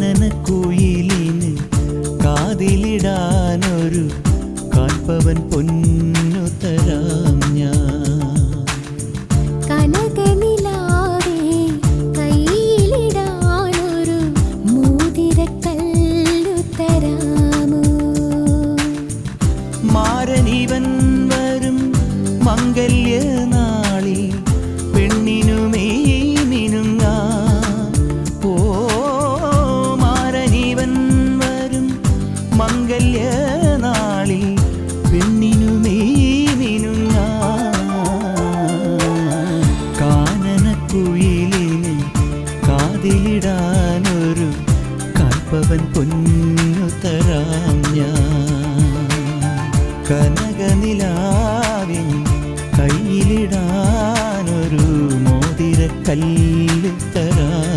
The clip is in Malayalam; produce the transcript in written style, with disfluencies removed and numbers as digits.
കാനനക്കുയിലിന് കാതിലിടാനൊരു കാൽപ്പവൻ പൊന്നു തരാം ഞാൻ. കനകനിലാവേ കയ്യിലിടാനൊരു മോതിരക്കല്ലു തരാമോ? മാരനിവൻ വരും മംഗല്യനാളിൽ പെണ്ണിനുമേ മിനുങ്ങാ. ഓ മാരനിവൻ വരും മംഗല്യനാളിൽ പെണ്ണിനുമേ മിനുങ്ങാ. കാനനക്കുയിലിന് കാതിലിടാനൊരു കാൽപ്പവൻ പൊന്നു തരാം ഞാൻ. കനകനിലാവിൻ കയ്യിലിടാനൊരു മോതിരക്കല്ല് തരാം.